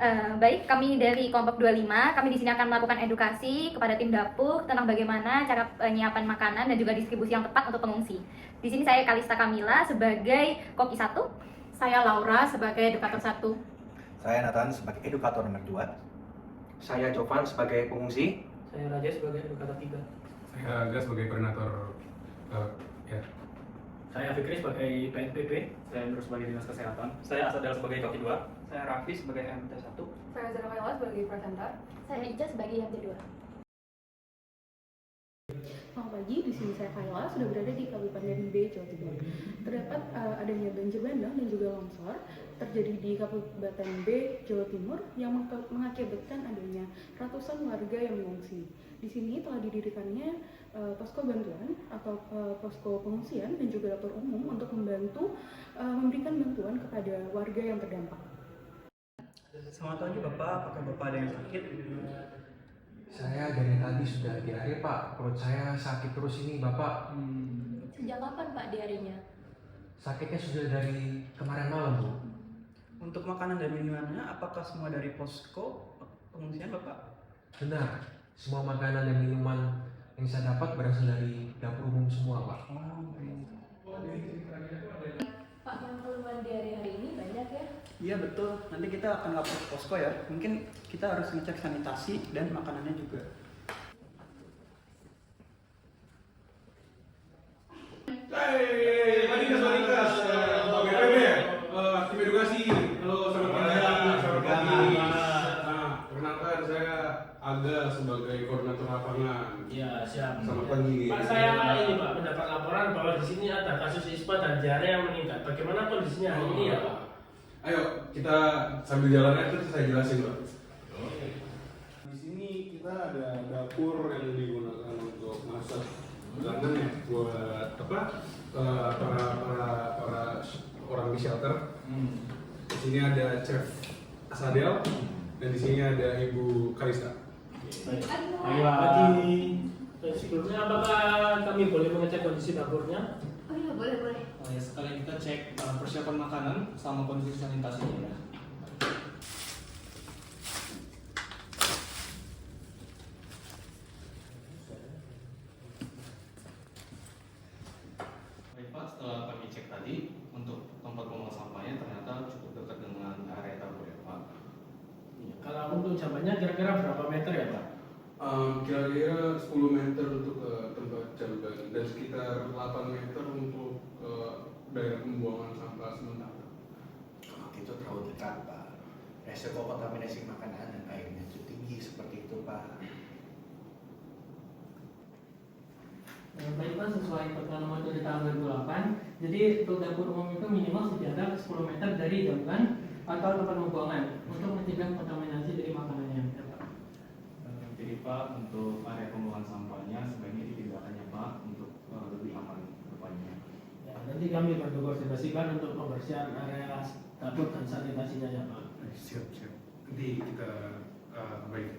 Baik, kami dari kelompok 25, kami di sini akan melakukan edukasi kepada tim dapur tentang bagaimana cara penyiapan makanan dan juga distribusi yang tepat untuk pengungsi. Di sini saya Kalista Kamila sebagai koki 1. Saya Laura sebagai edukator 1. Saya Nathan sebagai edukator nomor 2. Saya Jovan sebagai pengungsi. Saya Raja sebagai edukator 3. Saya Aga sebagai koordinator ya. Saya Fikri sebagai PNPP. Saya Nur sebagai dinas kesehatan. Saya Asadel sebagai koki 2. Saya Raffi sebagai MT1. Saya Zara Kayla sebagai presenter. Saya Ica sebagai yang kedua. Selamat pagi, di sini saya Kayla, sudah berada di Kabupaten B, Jawa Timur. Terdapat adanya banjir bandang dan juga longsor terjadi di Kabupaten B, Jawa Timur yang mengakibatkan adanya ratusan warga yang mengungsi. Di sini telah didirikannya posko bantuan atau posko pengungsian dan juga dapur umum untuk membantu memberikan bantuan kepada warga yang terdampak. Selamat pagi Bapak, apakah Bapak ada yang sakit? Saya dari tadi sudah diare Pak, perut saya sakit terus ini Bapak. Sejak kapan Pak diarenya? Sakitnya sudah dari kemarin malam Bu. Untuk makanan dan minumannya, apakah semua dari posko pengungsian Bapak? Benar, semua makanan dan minuman yang saya dapat berasal dari dapur umum semua Pak. Pak, yang keluhan diare hari ini banyak ya? Iya betul, nanti kita akan lapor ke posko ya. Mungkin kita harus ngecek sanitasi dan makanannya juga. Manikas, BPB ya? Tim edukasi. Halo, selamat pagi. Perkenalkan saya Aga sebagai koordinator lapangan. Ya, siap. Selamat pagi. Pak, saya ini Pak mendapat laporan bahwa di sini ada kasus ispa dan diare yang meningkat. Bagaimana kondisinya hari ini ya Pak? Ayo kita sambil jalan aja terus saya jelasin Pak. Di sini kita ada dapur yang digunakan untuk masak makanan ya buat apa? Para orang di shelter. Di sini ada Chef Asadel dan di sini ada Ibu Kalista. Pagi. Sebelumnya apakah kami boleh mengecek kondisi dapurnya? Oh iya, boleh. Oh ya, sekalian kita cek persiapan makanan sama kondisi sanitasinya ya. Baik Pak, setelah kami cek tadi untuk tempat pembuangan sampahnya ternyata cukup dekat dengan area dapur ya Pak. Ya, kalau untuk jamannya kira-kira berapa meter ya Pak? Kira-kira 10 meter untuk ke tempat jamban dan sekitar 8 meter untuk ke daerah pembuangan sampah sementara. Kalau itu terlalu dekat Pak. Resiko kontaminasi makanan dan airnya itu tinggi seperti itu Pak. Baik Pak, sesuai peraturan nomor dari tahun 2008, jadi untuk dapur umum itu minimal sejarak 10 meter dari jamban atau tempat pembuangan untuk mencegah kontaminasi dari makanannya. Jadi Pak, untuk area pembuangan sampahnya sebaiknya dipindahkannya Pak untuk lebih aman depannya. Ya, nanti kami berkoordinasikan untuk pembersihan area dapur dan sanitasinya ya Pak. Siap. Nanti kita baik.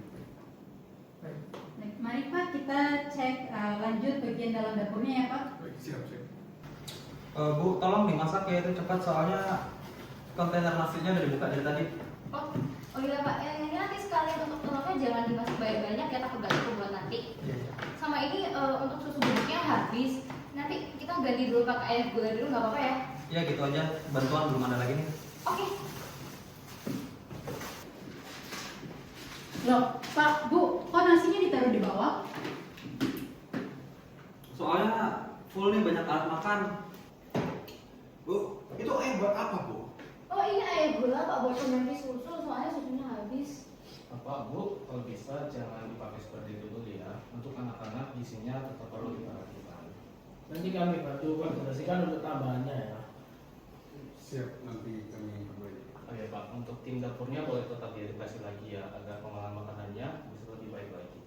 Baik, mari Pak kita cek lanjut bagian dalam dapurnya ya Pak. Baik, siap. Bu, tolong dimasak ya itu cepat soalnya kontainer nasinya udah dibuka dari tadi. Oh iya Pak, ini nanti sekalian untuk telurnya jangan dimasak banyak-banyak ya, takut gak cukup buat nanti. Sama ini untuk susu bubuknya habis. Nanti kita ganti dulu pakai air gula dulu, nggak apa-apa ya? Ya gitu aja, bantuan belum ada lagi nih. Oke. Loh, Pak, Bu, kok nasinya ditaruh di bawah? Soalnya full nih banyak alat makan. Bu, itu air buat apa Bu? Oh ini air gula Pak, buat pengganti susu, soalnya susunya habis. Bapak, Bu, kalau bisa jangan dipakai seperti itu dulu ya. Untuk anak-anak isinya tetap perlu diperhatikan. Nanti kami bantu koordinasikan untuk tambahannya ya. Siap, nanti kami perbaiki. Oh ya Pak, untuk tim dapurnya boleh tetap diedukasi lagi ya agar pengolahan makanannya bisa lebih baik lagi.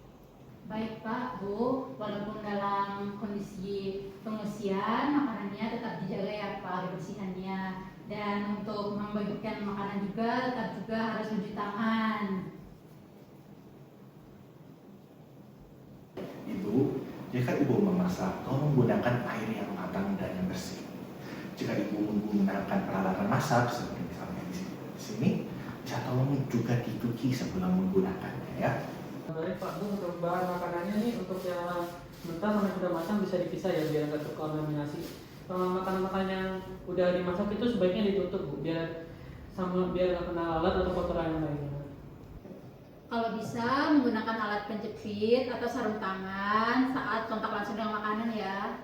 Baik Pak, Bu, walaupun dalam kondisi pengungsian, makanannya tetap dijaga ya Pak, kebersihannya. Dan untuk membagikan makanan juga, tetap juga harus mencuci tangan. Ibu, jika Ibu memasak, tolong gunakan air yang matang dan yang bersih. Jika Ibu menggunakan peralatan masak seperti misalnya di sini, bisa tolong juga dicuci sebelum menggunakannya ya. Baik Pak Bu, untuk bahan makanannya nih untuk yang mentah sama yang sudah matang bisa dipisah ya biar nggak terkontaminasi. Makanan-makanan yang udah dimasak itu sebaiknya ditutup Bu, biar nggak kena lalat atau kotoran yang lainnya. Kalau bisa menggunakan alat penjepit atau sarung tangan saat kontak langsung dengan makanan ya.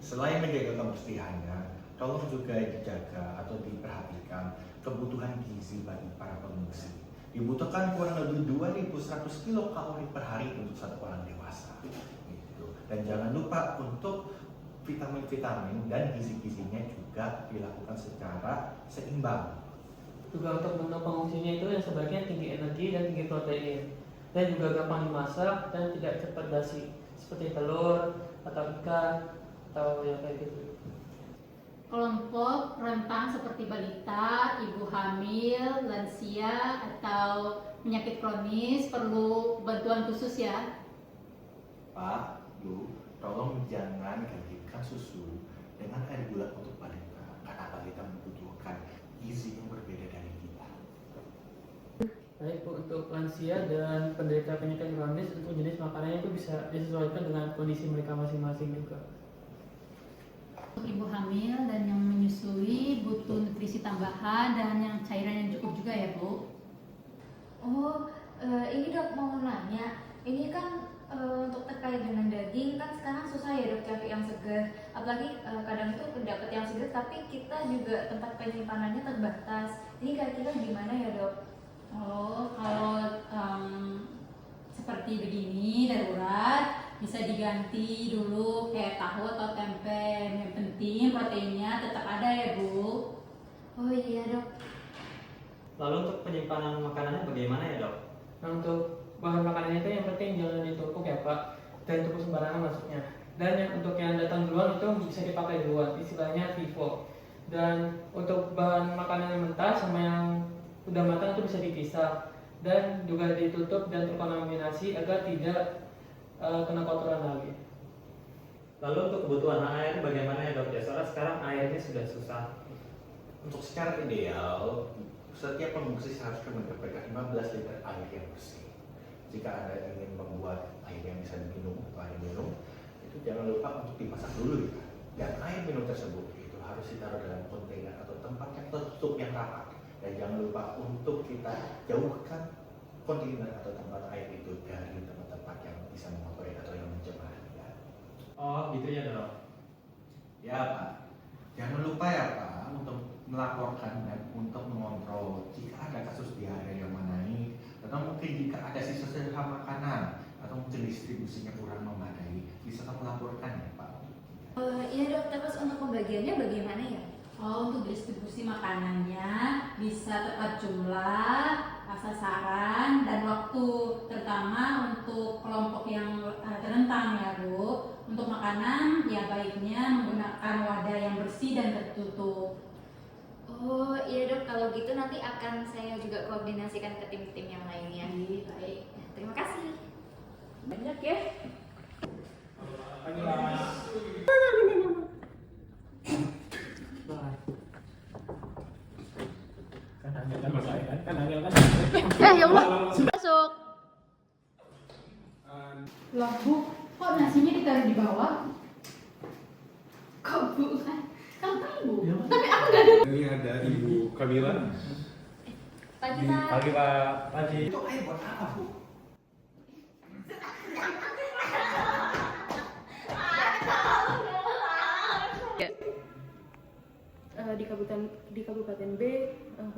Selain menjaga kebersihannya, tolong juga dijaga atau diperhatikan kebutuhan gizi bagi para pengungsi. Dibutuhkan kurang lebih 2.100 kilokalori per hari untuk satu orang dewasa. Gitu. Dan jangan lupa untuk vitamin-vitamin dan gizi-gizinya juga dilakukan secara seimbang. Juga untuk menu pengungsinya itu yang sebaiknya tinggi energi dan tinggi protein, dan juga gampang dimasak dan tidak cepat basi, seperti telur atau ikan atau yang kayak gitu. Kelompok rentan seperti balita, ibu hamil, lansia, atau penyakit kronis perlu bantuan khusus ya. Pak, Bu, tolong jangan gantikan susu dengan air gula untuk balita, karena balita membutuhkan gizi yang berbeda dari kita. Baik Bu, untuk lansia dan penderita penyakit kronis untuk jenis makanannya itu bisa disesuaikan dengan kondisi mereka masing-masing juga. Untuk ibu hamil dan yang menyusui butuh nutrisi tambahan dan yang cairan yang cukup juga ya Bu. Oh, ini Dok mau nanya, ini kan untuk terkait dengan daging kan sekarang susah ya Dok cari yang segar, apalagi kadang itu dapat yang segar tapi kita juga tempat penyimpanannya terbatas. Ini kira-kira gimana ya Dok? Oh, kalau seperti begini darurat bisa diganti dulu kayak tahu atau tempe. Yang penting proteinnya tetap ada ya Bu. Oh iya Dok. Lalu untuk penyimpanan makanannya bagaimana ya dok? Nah, untuk bahan makanannya itu yang penting jangan ditumpuk ya Pak, dan tumpuk sembarangan masuknya. Dan yang untuk yang datang duluan itu bisa dipakai duluan, istilahnya FIFO. Dan untuk bahan makanan yang mentah sama yang udah matang itu bisa dipisah dan juga ditutup dan terkontaminasi agar tidak kena kotoran lagi. Lalu untuk kebutuhan air bagaimana ya dok? Ya soalnya sekarang airnya sudah susah. Untuk secara ideal, setiap pengungsi seharusnya mendapatkan 15 liter air yang bersih. Jika Anda ingin membuat air yang bisa diminum atau air minum, itu jangan lupa untuk dimasak dulu ya. Dan air minum tersebut itu harus ditaruh dalam kontainer atau tempat yang tertutup yang rapat. Dan jangan lupa untuk kita jauhkan kontainer atau tempat air itu dari tempat-tempat yang bisa mengotori atau yang mencemari. Ya. Oh gitu ya dok? Ya Pak, jangan lupa ya Pak untuk melaporkan dan untuk mengontrol jika ada kasus diare yang menaik atau mungkin jika ada sisa-sisa makanan atau mungkin distribusinya kurang memadai, bisa melaporkan ya Pak. Iya Dok, terus untuk pembagiannya bagaimana ya? Oh, untuk distribusi makanannya bisa tepat jumlah, sasaran, dan waktu, terutama untuk kelompok yang rentan ya Bu. Untuk makanan ya baiknya menggunakan wadah yang bersih dan tertutup. Oh iya Dok, kalau gitu nanti akan saya juga koordinasikan ke tim-tim yang lainnya. Baik. Terima kasih. Banyak ya. Ya Allah, masuk. Lah Bu, kok nasinya ditaruh di bawah? Kok Bu? Kan Bu. Tapi aku nggak ada. Ini ada Ibu Kamila. Pagi Pak. Pagi Pak. Pagi. Itu air buat apa Bu? Di Kabupaten B,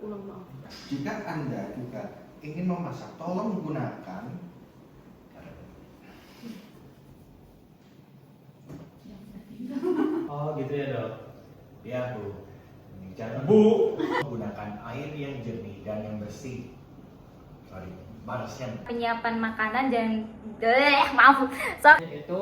ulang maaf. Jika Anda juga ingin memasak, tolong menggunakan Oh gitu ya dok? ya Bu. Jangan Bu. menggunakan air yang jernih dan yang bersih. Sorry, balasnya. Penyiapan makanan dan maaf. So, Yaitu